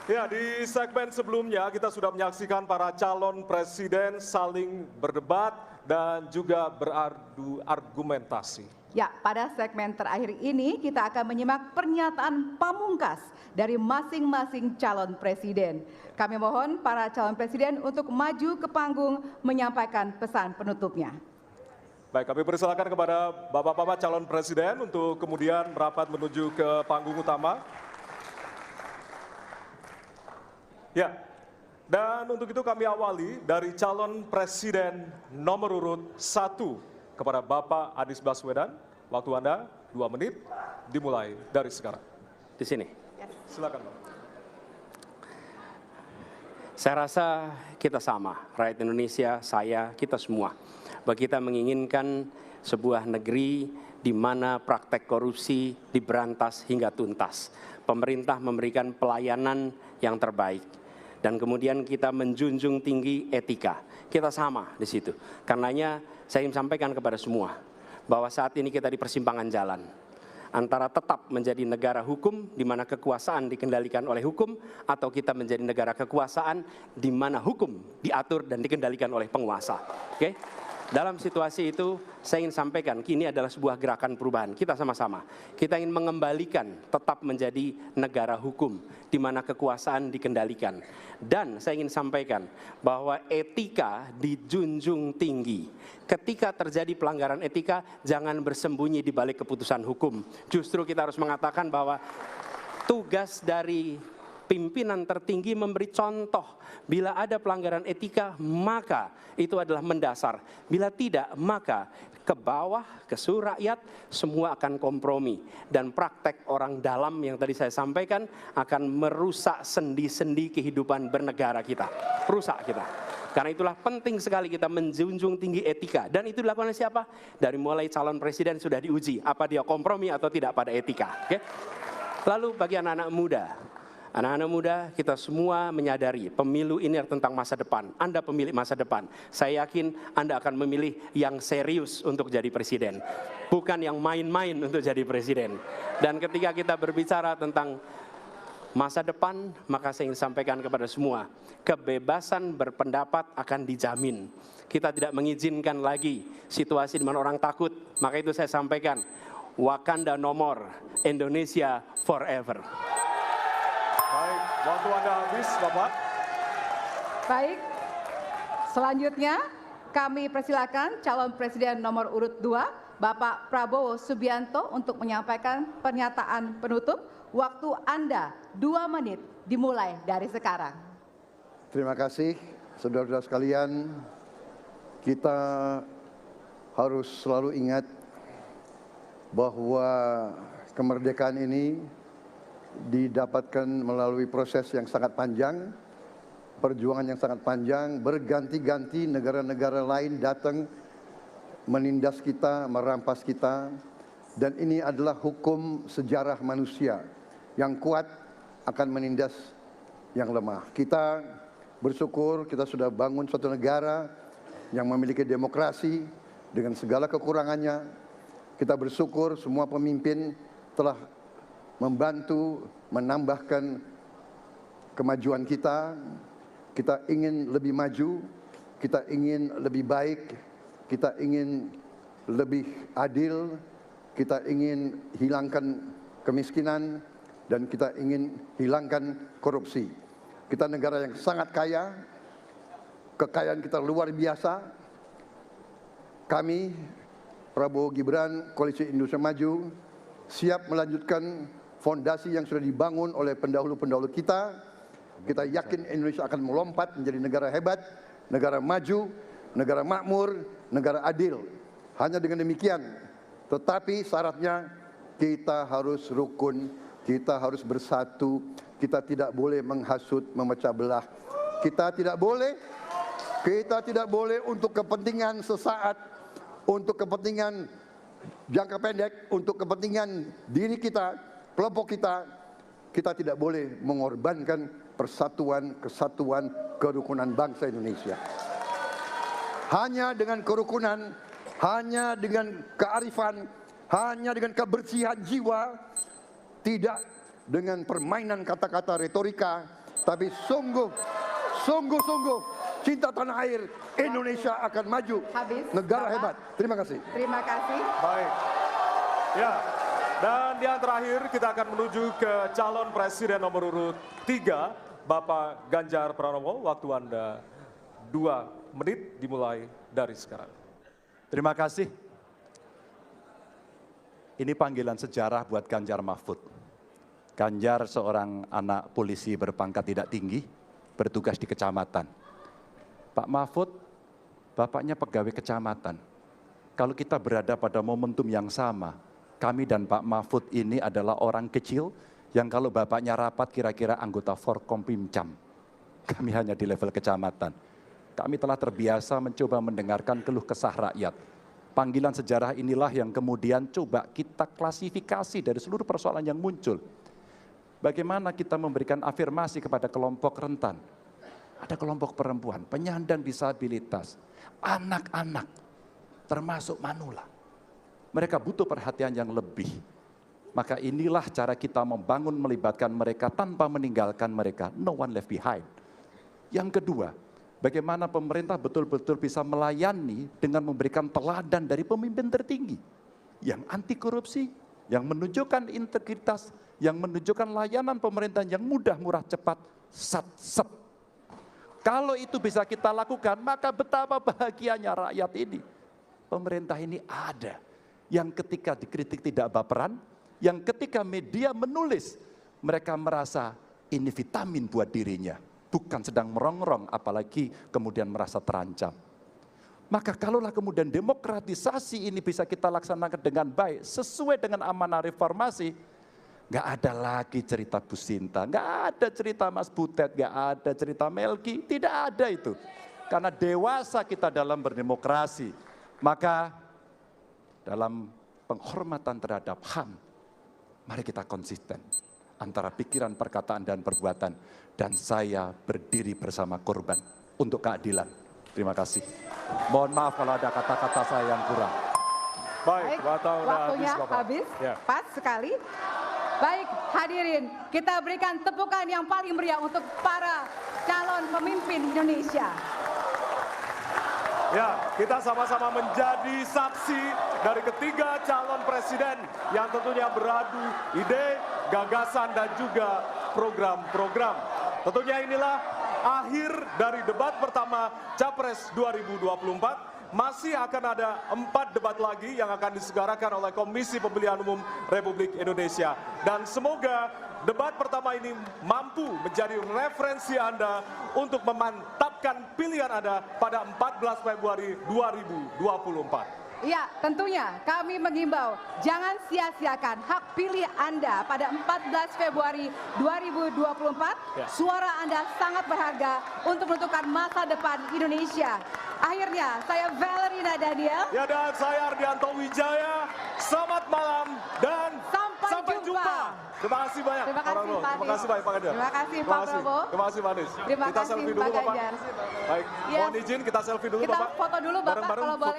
Ya, di segmen sebelumnya kita sudah menyaksikan para calon presiden saling berdebat dan juga beradu argumentasi. Ya, pada segmen terakhir ini kita akan menyimak pernyataan pamungkas dari masing-masing calon presiden. Kami mohon para calon presiden untuk maju ke panggung menyampaikan pesan penutupnya. Baik, kami persilakan kepada Bapak-Bapak calon presiden untuk kemudian merapat menuju ke panggung utama. Ya, dan untuk itu kami awali dari calon presiden nomor urut 1 kepada Bapak Anies Baswedan. Waktu Anda 2 menit, dimulai dari sekarang. Di sini. Silakan, Pak. Saya rasa kita sama, rakyat Indonesia, saya, kita semua. Bahwa kita menginginkan sebuah negeri di mana praktek korupsi diberantas hingga tuntas. Pemerintah memberikan pelayanan yang terbaik. Dan kemudian kita menjunjung tinggi etika. Kita sama di situ. Karenanya saya ingin sampaikan kepada semua bahwa saat ini kita di persimpangan jalan antara tetap menjadi negara hukum di mana kekuasaan dikendalikan oleh hukum, atau kita menjadi negara kekuasaan di mana hukum diatur dan dikendalikan oleh penguasa. Oke? Dalam situasi itu, saya ingin sampaikan, ini adalah sebuah gerakan perubahan. Kita sama-sama. Kita ingin mengembalikan tetap menjadi negara hukum, di mana kekuasaan dikendalikan. Dan saya ingin sampaikan bahwa etika dijunjung tinggi. Ketika terjadi pelanggaran etika, jangan bersembunyi di balik keputusan hukum. Justru kita harus mengatakan bahwa tugas dari pimpinan tertinggi memberi contoh. Bila ada pelanggaran etika, maka itu adalah mendasar. Bila tidak, maka ke bawah, ke seluruh rakyat, semua akan kompromi. Dan praktek orang dalam yang tadi saya sampaikan akan merusak sendi-sendi kehidupan bernegara kita. Rusak kita. Karena itulah penting sekali kita menjunjung tinggi etika. Dan itu dilakukan oleh siapa? Dari mulai calon presiden sudah diuji. Apa dia kompromi atau tidak pada etika. Oke? Lalu bagi anak-anak muda. Anak-anak muda, kita semua menyadari pemilu ini tentang masa depan. Anda pemilik masa depan. Saya yakin Anda akan memilih yang serius untuk jadi presiden. Bukan yang main-main untuk jadi presiden. Dan ketika kita berbicara tentang masa depan, maka saya ingin sampaikan kepada semua, kebebasan berpendapat akan dijamin. Kita tidak mengizinkan lagi situasi di mana orang takut. Maka itu saya sampaikan, Wakanda no more, Indonesia forever. Baik, waktu Anda habis, Bapak. Baik, selanjutnya kami persilakan calon presiden nomor urut 2, Bapak Prabowo Subianto untuk menyampaikan pernyataan penutup. Waktu Anda 2 menit, dimulai dari sekarang. Terima kasih, saudara-saudara sekalian. Kita harus selalu ingat bahwa kemerdekaan ini didapatkan melalui proses yang sangat panjang, perjuangan yang sangat panjang, berganti-ganti negara-negara lain datang menindas kita, merampas kita, dan ini adalah hukum sejarah manusia. Yang kuat akan menindas yang lemah. Kita bersyukur kita sudah bangun suatu negara yang memiliki demokrasi dengan segala kekurangannya. Kita bersyukur semua pemimpin telah membantu menambahkan kemajuan kita. Kita ingin lebih maju, kita ingin lebih baik, kita ingin lebih adil, kita ingin hilangkan kemiskinan, dan kita ingin hilangkan korupsi. Kita negara yang sangat kaya, kekayaan kita luar biasa. Kami, Prabowo Gibran, Koalisi Indonesia Maju, siap melanjutkan fondasi yang sudah dibangun oleh pendahulu-pendahulu kita. Kita yakin Indonesia akan melompat menjadi negara hebat, negara maju, negara makmur, negara adil. Hanya dengan demikian, tetapi syaratnya kita harus rukun, kita harus bersatu, kita tidak boleh menghasut, memecah belah. Kita tidak boleh untuk kepentingan sesaat, untuk kepentingan jangka pendek, untuk kepentingan diri kita, kelompok kita tidak boleh mengorbankan persatuan, kesatuan, kerukunan bangsa Indonesia. Hanya dengan kerukunan, hanya dengan kearifan, hanya dengan kebersihan jiwa, tidak dengan permainan kata-kata retorika, Tapi sungguh cinta tanah air, Indonesia akan maju. Habis, Negara Bapak. hebat. Terima kasih. Terima kasih. Baik. Ya. Dan yang terakhir kita akan menuju ke calon presiden nomor urut 3, Bapak Ganjar Pranowo. Waktu Anda 2 menit dimulai dari sekarang. Terima kasih. Ini panggilan sejarah buat Ganjar Mahfud. Ganjar seorang anak polisi berpangkat tidak tinggi, bertugas di kecamatan. Pak Mahfud, bapaknya pegawai kecamatan. Kalau kita berada pada momentum yang sama, kami dan Pak Mahfud ini adalah orang kecil yang kalau bapaknya rapat kira-kira anggota Forkompimcam. Kami hanya di level kecamatan. Kami telah terbiasa mencoba mendengarkan keluh kesah rakyat. Panggilan sejarah inilah yang kemudian coba kita klasifikasi dari seluruh persoalan yang muncul. Bagaimana kita memberikan afirmasi kepada kelompok rentan. Ada kelompok perempuan, penyandang disabilitas, anak-anak, termasuk manula. Mereka butuh perhatian yang lebih. Maka inilah cara kita membangun melibatkan mereka tanpa meninggalkan mereka. No one left behind. Yang kedua, bagaimana pemerintah betul-betul bisa melayani dengan memberikan teladan dari pemimpin tertinggi. Yang anti korupsi, yang menunjukkan integritas, yang menunjukkan layanan pemerintahan yang mudah, murah, cepat, sat. Kalau itu bisa kita lakukan, maka betapa bahagianya rakyat ini. Pemerintah ini ada. Yang ketika dikritik tidak baperan, yang ketika media menulis, mereka merasa ini vitamin buat dirinya. Bukan sedang merongrong, apalagi kemudian merasa terancam. Maka kalaulah kemudian demokratisasi ini bisa kita laksanakan dengan baik, sesuai dengan amanah reformasi, nggak ada lagi cerita Bu Sinta, nggak ada cerita Mas Butet, nggak ada cerita Melki, tidak ada itu. Karena dewasa kita dalam berdemokrasi, maka dalam penghormatan terhadap HAM, mari kita konsisten antara pikiran, perkataan, dan perbuatan. Dan saya berdiri bersama korban untuk keadilan. Terima kasih. Mohon maaf kalau ada kata-kata saya yang kurang. Baik, Waktunya Bapak. habis, Ya. pas sekali. Baik, hadirin, kita berikan tepukan yang paling meriah untuk para calon pemimpin Indonesia. Ya, kita sama-sama menjadi saksi dari ketiga calon presiden yang tentunya beradu ide, gagasan, dan juga program-program. Tentunya inilah akhir dari debat pertama Capres 2024. Masih akan ada 4 debat lagi yang akan diselenggarakan oleh Komisi Pemilihan Umum Republik Indonesia. Dan semoga debat pertama ini mampu menjadi referensi Anda untuk memantapkan pilihan Anda pada 14 Februari 2024. Ya, tentunya kami mengimbau jangan sia-siakan hak pilih Anda pada 14 Februari 2024. Ya. Suara Anda sangat berharga untuk menentukan masa depan Indonesia. Akhirnya, saya Valerina Daniel. Ya, dan saya Ardianto Wijaya. Selamat malam dan Sampai jumpa. Terima kasih banyak. Terima kasih, Pak Prabowo. Pak Terima kasih banyak Pak Ganjar. Terima kasih, Pak Prabowo. Terima kasih Pak Anies. Terima Kita kasih, selfie Pak dulu Bapak. Ganjar. Baik, Ya. mohon izin kita selfie dulu Kita Bapak. foto dulu, Bapak, Bareng-bareng kalau boleh.